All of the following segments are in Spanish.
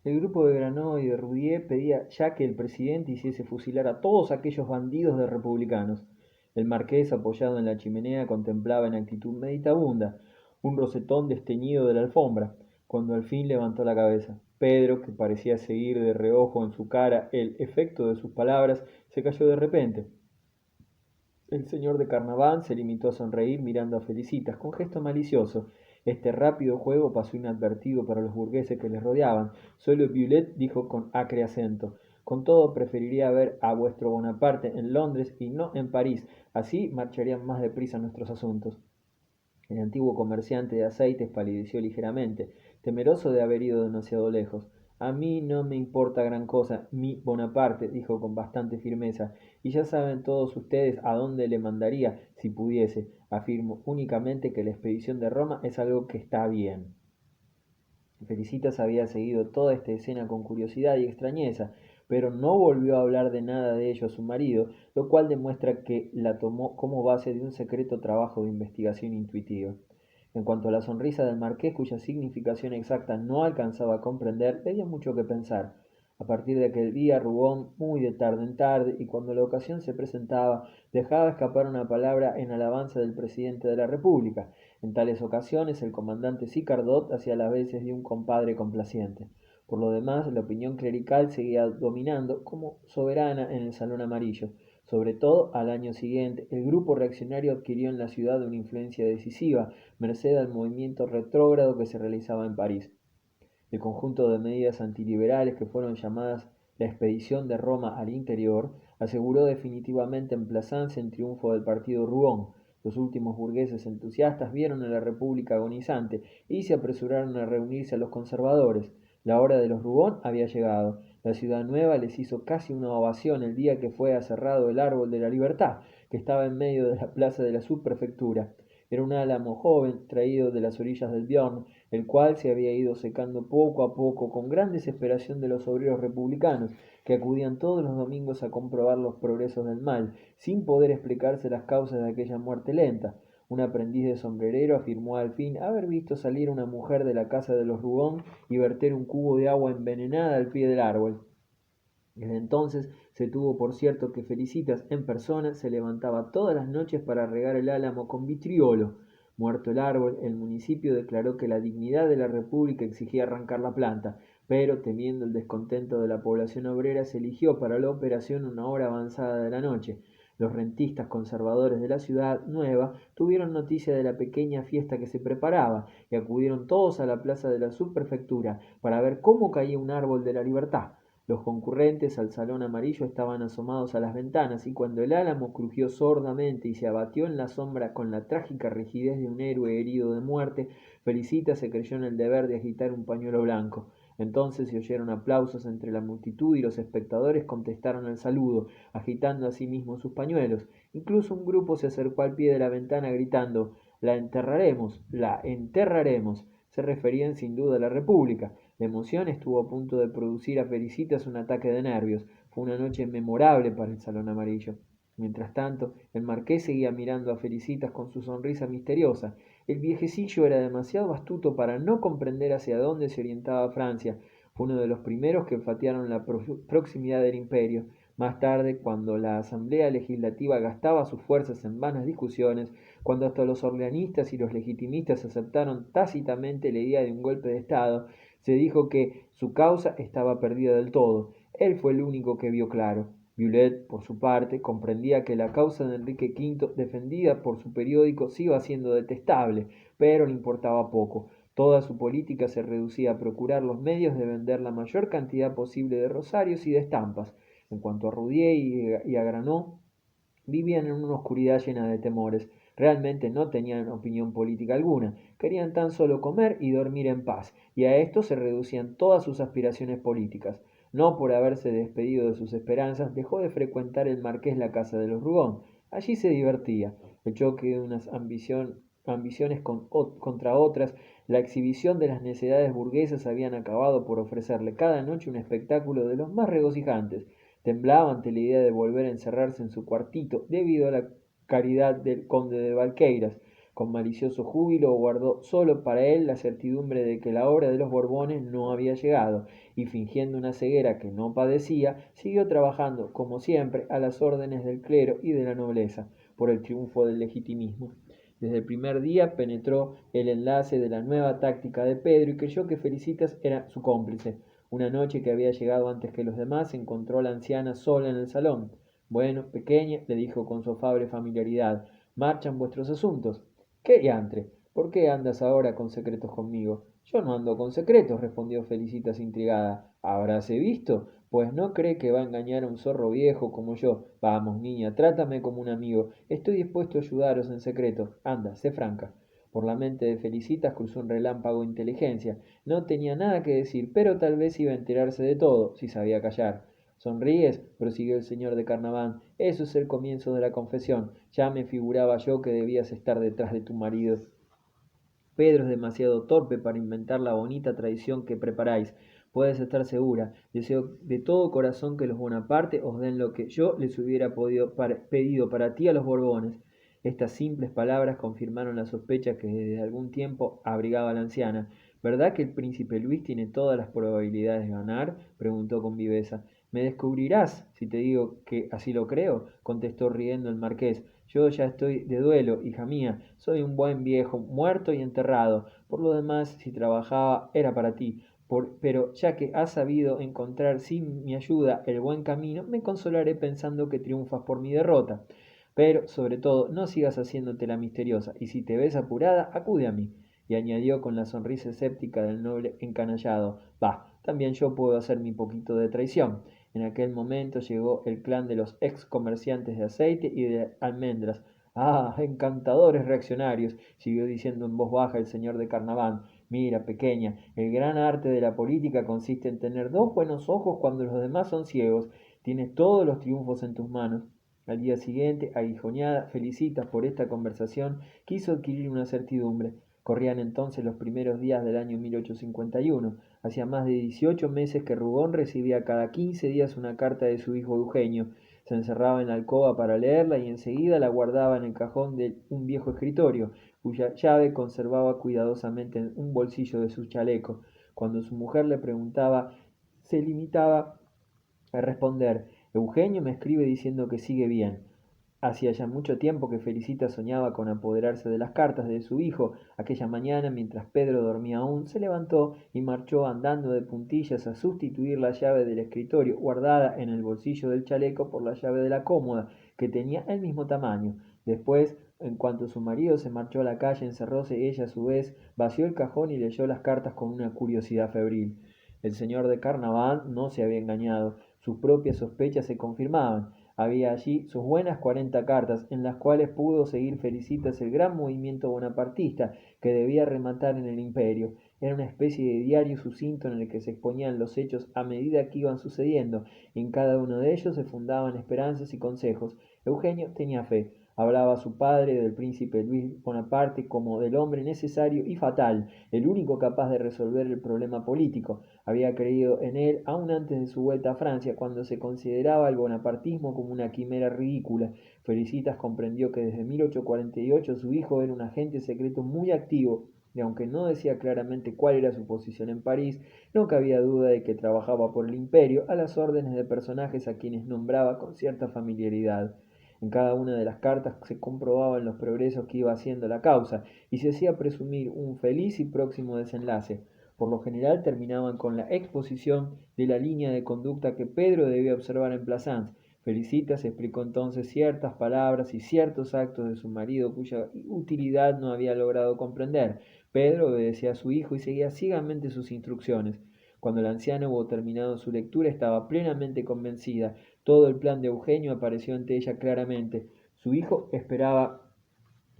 El grupo de Granot y de Roudier pedía ya que el presidente hiciese fusilar a todos aquellos bandidos de republicanos. El marqués, apoyado en la chimenea, contemplaba en actitud meditabunda un rosetón desteñido de la alfombra, cuando al fin levantó la cabeza. Pedro, que parecía seguir de reojo en su cara el efecto de sus palabras, se calló de repente. El señor de Carnaván se limitó a sonreír mirando a Felicitas con gesto malicioso. Este rápido juego pasó inadvertido para los burgueses que les rodeaban. Solo Violet dijo con acre acento: con todo preferiría ver a vuestro Bonaparte en Londres y no en París. Así marcharían más deprisa nuestros asuntos. El antiguo comerciante de aceites palideció ligeramente, temeroso de haber ido demasiado lejos. A mí no me importa gran cosa, mi Bonaparte, dijo con bastante firmeza, y ya saben todos ustedes a dónde le mandaría si pudiese. Afirmo únicamente que la expedición de Roma es algo que está bien. Felicitas había seguido toda esta escena con curiosidad y extrañeza, pero no volvió a hablar de nada de ello a su marido, lo cual demuestra que la tomó como base de un secreto trabajo de investigación intuitiva. En cuanto a la sonrisa del marqués, cuya significación exacta no alcanzaba a comprender, le dio mucho que pensar. A partir de aquel día, Rubón, muy de tarde en tarde, y cuando la ocasión se presentaba, dejaba escapar una palabra en alabanza del presidente de la República. En tales ocasiones el comandante Sicardot hacía las veces de un compadre complaciente. Por lo demás, la opinión clerical seguía dominando como soberana en el Salón Amarillo. Sobre todo, al año siguiente, el grupo reaccionario adquirió en la ciudad una influencia decisiva, merced al movimiento retrógrado que se realizaba en París. El conjunto de medidas antiliberales que fueron llamadas la expedición de Roma al interior aseguró definitivamente en Plassans el triunfo del partido Rouen. Los últimos burgueses entusiastas vieron a la república agonizante y se apresuraron a reunirse a los conservadores. La hora de los Rouen había llegado. La ciudad nueva les hizo casi una ovación el día que fue aserrado el árbol de la libertad, que estaba en medio de la plaza de la subprefectura. Era un álamo joven traído de las orillas del Biorn, el cual se había ido secando poco a poco con gran desesperación de los obreros republicanos, que acudían todos los domingos a comprobar los progresos del mal, sin poder explicarse las causas de aquella muerte lenta. Un aprendiz de sombrerero afirmó al fin haber visto salir una mujer de la casa de los Rubón y verter un cubo de agua envenenada al pie del árbol. Desde entonces se tuvo por cierto que Felicitas en persona se levantaba todas las noches para regar el álamo con vitriolo. Muerto el árbol, el municipio declaró que la dignidad de la república exigía arrancar la planta, pero temiendo el descontento de la población obrera se eligió para la operación una hora avanzada de la noche. Los rentistas conservadores de la ciudad nueva tuvieron noticia de la pequeña fiesta que se preparaba y acudieron todos a la plaza de la subprefectura para ver cómo caía un árbol de la libertad. Los concurrentes al salón amarillo estaban asomados a las ventanas y cuando el álamo crujió sordamente y se abatió en la sombra con la trágica rigidez de un héroe herido de muerte, Felicita se creyó en el deber de agitar un pañuelo blanco. Entonces se oyeron aplausos entre la multitud y los espectadores contestaron al saludo, agitando asimismo sus pañuelos. Incluso un grupo se acercó al pie de la ventana gritando: «La enterraremos, la enterraremos». Se referían sin duda a la República. La emoción estuvo a punto de producir a Felicitas un ataque de nervios. Fue una noche memorable para el Salón Amarillo. Mientras tanto, el marqués seguía mirando a Felicitas con su sonrisa misteriosa. El viejecillo era demasiado astuto para no comprender hacia dónde se orientaba Francia. Fue uno de los primeros que enfatearon la proximidad del imperio. Más tarde, cuando la Asamblea Legislativa gastaba sus fuerzas en vanas discusiones, cuando hasta los orleanistas y los legitimistas aceptaron tácitamente la idea de un golpe de Estado, se dijo que su causa estaba perdida del todo. Él fue el único que vio claro. Violet, por su parte, comprendía que la causa de Enrique V, defendida por su periódico, siga siendo detestable, pero le importaba poco. Toda su política se reducía a procurar los medios de vender la mayor cantidad posible de rosarios y de estampas. En cuanto a Roudier y a Granot, vivían en una oscuridad llena de temores. Realmente no tenían opinión política alguna, querían tan solo comer y dormir en paz, y a esto se reducían todas sus aspiraciones políticas. No por haberse despedido de sus esperanzas, dejó de frecuentar el marqués la casa de los Rubón. Allí se divertía. El choque de unas ambiciones contra otras, la exhibición de las necedades burguesas habían acabado por ofrecerle cada noche un espectáculo de los más regocijantes. Temblaba ante la idea de volver a encerrarse en su cuartito debido a la caridad del conde de Valqueiras, Con malicioso júbilo guardó solo para él la certidumbre de que la hora de los Borbones no había llegado, y fingiendo una ceguera que no padecía, siguió trabajando, como siempre, a las órdenes del clero y de la nobleza, por el triunfo del legitimismo. Desde el primer día penetró el enlace de la nueva táctica de Pedro y creyó que Felicitas era su cómplice. Una noche que había llegado antes que los demás, encontró a la anciana sola en el salón. Bueno, pequeña, le dijo con su afable familiaridad, marchan vuestros asuntos. ¿Qué diantre? ¿Por qué andas ahora con secretos conmigo? Yo no ando con secretos, respondió Felicitas intrigada. ¿Habráse visto? Pues no cree que va a engañar a un zorro viejo como yo. Vamos, niña, trátame como un amigo. Estoy dispuesto a ayudaros en secreto. Anda, sé franca. Por la mente de Felicitas cruzó un relámpago de inteligencia. No tenía nada que decir, pero tal vez iba a enterarse de todo, si sabía callar. ¿Sonríes? Prosiguió el señor de Carnaván. Eso es el comienzo de la confesión. Ya me figuraba yo que debías estar detrás de tu marido. Pedro es demasiado torpe para inventar la bonita traición que preparáis. Puedes estar segura. Deseo de todo corazón que los Bonaparte os den lo que yo les hubiera pedido para ti a los Borbones. Estas simples palabras confirmaron la sospecha que desde algún tiempo abrigaba la anciana. ¿Verdad que el príncipe Luis tiene todas las probabilidades de ganar? Preguntó con viveza. ¿Me descubrirás si te digo que así lo creo? Contestó riendo el marqués. Yo ya estoy de duelo, hija mía. Soy un buen viejo, muerto y enterrado. Por lo demás, si trabajaba, era para ti. Pero ya que has sabido encontrar sin mi ayuda el buen camino, me consolaré pensando que triunfas por mi derrota. Pero, sobre todo, no sigas haciéndote la misteriosa, y si te ves apurada, acude a mí. Y añadió con la sonrisa escéptica del noble encanallado, bah, también yo puedo hacer mi poquito de traición. En aquel momento llegó el clan de los ex comerciantes de aceite y de almendras. Ah, encantadores reaccionarios, siguió diciendo en voz baja el señor de Carnaván. Mira, pequeña, el gran arte de la política consiste en tener dos buenos ojos cuando los demás son ciegos. Tienes todos los triunfos en tus manos. Al día siguiente, aguijoneada, Felicitas por esta conversación, quiso adquirir una certidumbre. Corrían entonces los primeros días del año 1851. Hacía más de 18 meses que Rubón recibía cada 15 días una carta de su hijo Eugenio. Se encerraba en la alcoba para leerla y enseguida la guardaba en el cajón de un viejo escritorio, cuya llave conservaba cuidadosamente en un bolsillo de su chaleco. Cuando su mujer le preguntaba, se limitaba a responder, Eugenio me escribe diciendo que sigue bien. Hacía ya mucho tiempo que Felicita soñaba con apoderarse de las cartas de su hijo. Aquella mañana, mientras Pedro dormía aún, se levantó y marchó andando de puntillas a sustituir la llave del escritorio guardada en el bolsillo del chaleco por la llave de la cómoda, que tenía el mismo tamaño. Después, en cuanto su marido se marchó a la calle, encerróse ella a su vez, vació el cajón y leyó las cartas con una curiosidad febril. El señor de Carnaván no se había engañado. Sus propias sospechas se confirmaban. Había allí sus buenas 40 cartas, en las cuales pudo seguir Felicitas el gran movimiento bonapartista que debía rematar en el imperio. Era una especie de diario sucinto en el que se exponían los hechos a medida que iban sucediendo, y en cada uno de ellos se fundaban esperanzas y consejos. Eugenio tenía fe. Hablaba a su padre del príncipe Luis Bonaparte como del hombre necesario y fatal, el único capaz de resolver el problema político. Había creído en él aún antes de su vuelta a Francia, cuando se consideraba el bonapartismo como una quimera ridícula. Felicitas comprendió que desde 1848 su hijo era un agente secreto muy activo, y aunque no decía claramente cuál era su posición en París, no cabía duda de que trabajaba por el imperio a las órdenes de personajes a quienes nombraba con cierta familiaridad. En cada una de las cartas se comprobaban los progresos que iba haciendo la causa, y se hacía presumir un feliz y próximo desenlace. Por lo general terminaban con la exposición de la línea de conducta que Pedro debía observar en Plassans. Felicitas explicó entonces ciertas palabras y ciertos actos de su marido cuya utilidad no había logrado comprender. Pedro obedecía a su hijo y seguía ciegamente sus instrucciones. Cuando la anciana hubo terminado su lectura estaba plenamente convencida. Todo el plan de Eugenio apareció ante ella claramente. Su hijo esperaba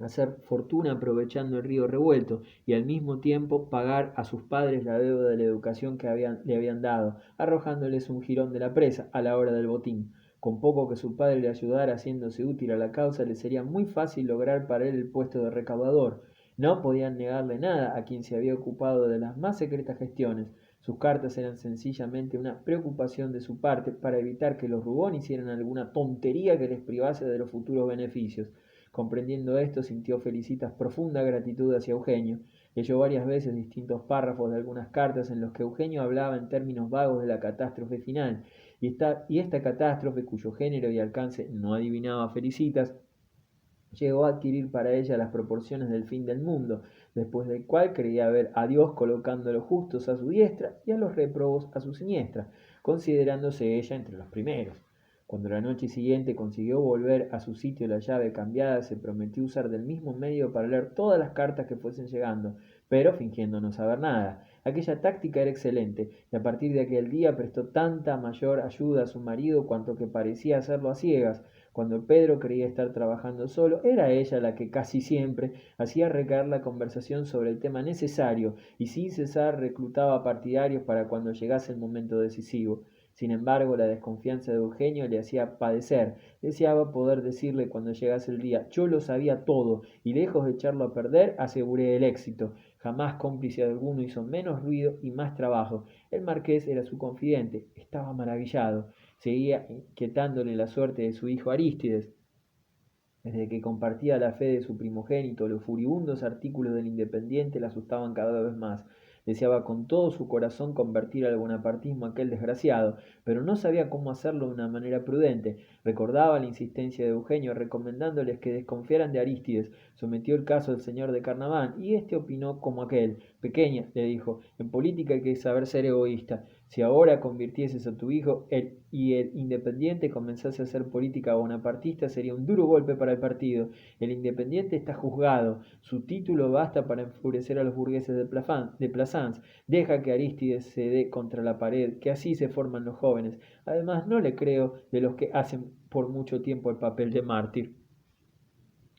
hacer fortuna aprovechando el río revuelto y al mismo tiempo pagar a sus padres la deuda de la educación que le habían dado, arrojándoles un jirón de la presa a la hora del botín. Con poco que su padre le ayudara haciéndose útil a la causa, le sería muy fácil lograr para él el puesto de recaudador. No podían negarle nada a quien se había ocupado de las más secretas gestiones. Sus cartas eran sencillamente una preocupación de su parte para evitar que los Rubón hicieran alguna tontería que les privase de los futuros beneficios. Comprendiendo esto, sintió Felicitas profunda gratitud hacia Eugenio. Leyó varias veces distintos párrafos de algunas cartas en los que Eugenio hablaba en términos vagos de la catástrofe final, y esta catástrofe, cuyo género y alcance no adivinaba Felicitas, llegó a adquirir para ella las proporciones del fin del mundo, después del cual creía ver a Dios colocando a los justos a su diestra y a los réprobos a su siniestra, considerándose ella entre los primeros. Cuando la noche siguiente consiguió volver a su sitio la llave cambiada, se prometió usar del mismo medio para leer todas las cartas que fuesen llegando, pero fingiendo no saber nada. Aquella táctica era excelente, y a partir de aquel día prestó tanta mayor ayuda a su marido cuanto que parecía hacerlo a ciegas. Cuando Pedro creía estar trabajando solo, era ella la que casi siempre hacía recaer la conversación sobre el tema necesario y sin cesar reclutaba partidarios para cuando llegase el momento decisivo. Sin embargo, la desconfianza de Eugenio le hacía padecer. Deseaba poder decirle cuando llegase el día: yo lo sabía todo, y lejos de echarlo a perder, aseguré el éxito. Jamás cómplice alguno hizo menos ruido y más trabajo. El marqués era su confidente. Estaba maravillado. Seguía inquietándole la suerte de su hijo Arístides. Desde que compartía la fe de su primogénito, los furibundos artículos del Independiente le asustaban cada vez más. Deseaba con todo su corazón convertir al bonapartismo a aquel desgraciado, pero no sabía cómo hacerlo de una manera prudente. Recordaba la insistencia de Eugenio recomendándoles que desconfiaran de Arístides. Sometió el caso al señor de Carnaván, y éste opinó como aquel. Pequeña, le dijo, en política hay que saber ser egoísta. Si ahora convirtieses a tu hijo y el Independiente comenzase a hacer política bonapartista, sería un duro golpe para el partido. El Independiente está juzgado. Su título basta para enfurecer a los burgueses de Plassans. Deja que Arístides se dé contra la pared, que así se forman los jóvenes. Además, no le creo de los que hacen por mucho tiempo el papel de mártir.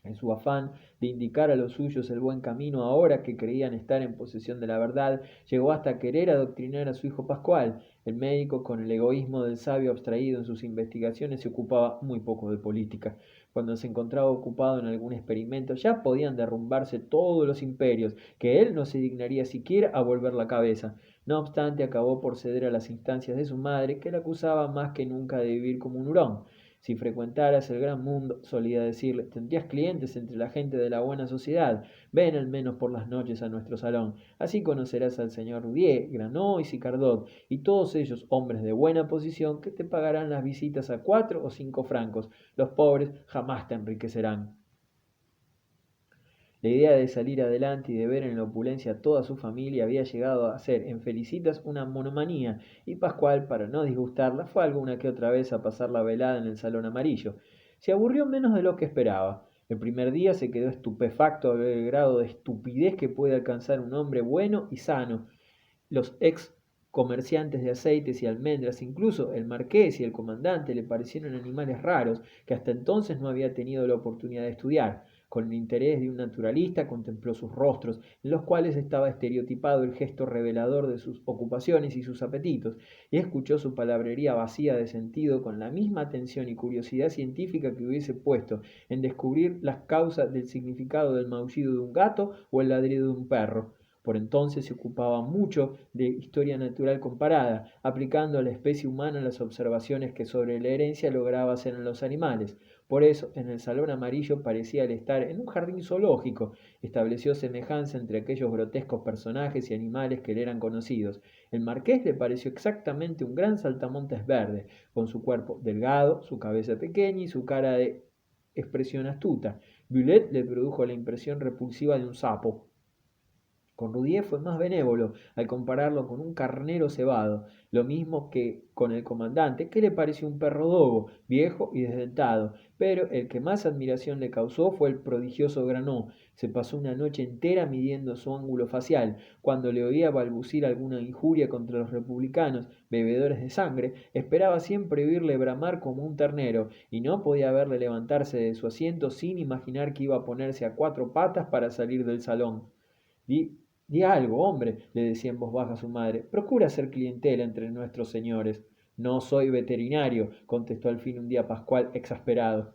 En su afán de indicar a los suyos el buen camino, ahora que creían estar en posesión de la verdad, llegó hasta querer adoctrinar a su hijo Pascual. El médico, con el egoísmo del sabio abstraído en sus investigaciones, se ocupaba muy poco de política. Cuando se encontraba ocupado en algún experimento, ya podían derrumbarse todos los imperios, que él no se dignaría siquiera a volver la cabeza. No obstante, acabó por ceder a las instancias de su madre, que la acusaba más que nunca de vivir como un hurón. Si frecuentaras el gran mundo, solía decirle, tendrías clientes entre la gente de la buena sociedad. Ven al menos por las noches a nuestro salón. Así conocerás al señor Roudier, Granot y Sicardot, y todos ellos hombres de buena posición que te pagarán las visitas a 4 o 5 francos. Los pobres jamás te enriquecerán. La idea de salir adelante y de ver en la opulencia a toda su familia había llegado a ser en Felicitas una monomanía, y Pascual, para no disgustarla, fue alguna que otra vez a pasar la velada en el salón amarillo. Se aburrió menos de lo que esperaba. El primer día se quedó estupefacto al ver el grado de estupidez que puede alcanzar un hombre bueno y sano. Los ex comerciantes de aceites y almendras, incluso el marqués y el comandante, le parecieron animales raros que hasta entonces no había tenido la oportunidad de estudiar. Con el interés de un naturalista contempló sus rostros, en los cuales estaba estereotipado el gesto revelador de sus ocupaciones y sus apetitos, y escuchó su palabrería vacía de sentido con la misma atención y curiosidad científica que hubiese puesto en descubrir las causas del significado del maullido de un gato o el ladrido de un perro. Por entonces se ocupaba mucho de historia natural comparada, aplicando a la especie humana las observaciones que sobre la herencia lograba hacer en los animales. Por eso, en el salón amarillo parecía el estar en un jardín zoológico. Estableció semejanza entre aquellos grotescos personajes y animales que le eran conocidos. El marqués le pareció exactamente un gran saltamontes verde, con su cuerpo delgado, su cabeza pequeña y su cara de expresión astuta. Bullet le produjo la impresión repulsiva de un sapo. Con Roudier fue más benévolo al compararlo con un carnero cebado, lo mismo que con el comandante, que le pareció un perro dogo, viejo y desdentado, pero el que más admiración le causó fue el prodigioso Granot. Se pasó una noche entera midiendo su ángulo facial. Cuando le oía balbucir alguna injuria contra los republicanos, bebedores de sangre, esperaba siempre oírle bramar como un ternero, y no podía verle levantarse de su asiento sin imaginar que iba a ponerse a 4 patas para salir del salón. Di algo, hombre, le decía en voz baja su madre. Procura ser clientela entre nuestros señores. No soy veterinario, contestó al fin un día Pascual exasperado.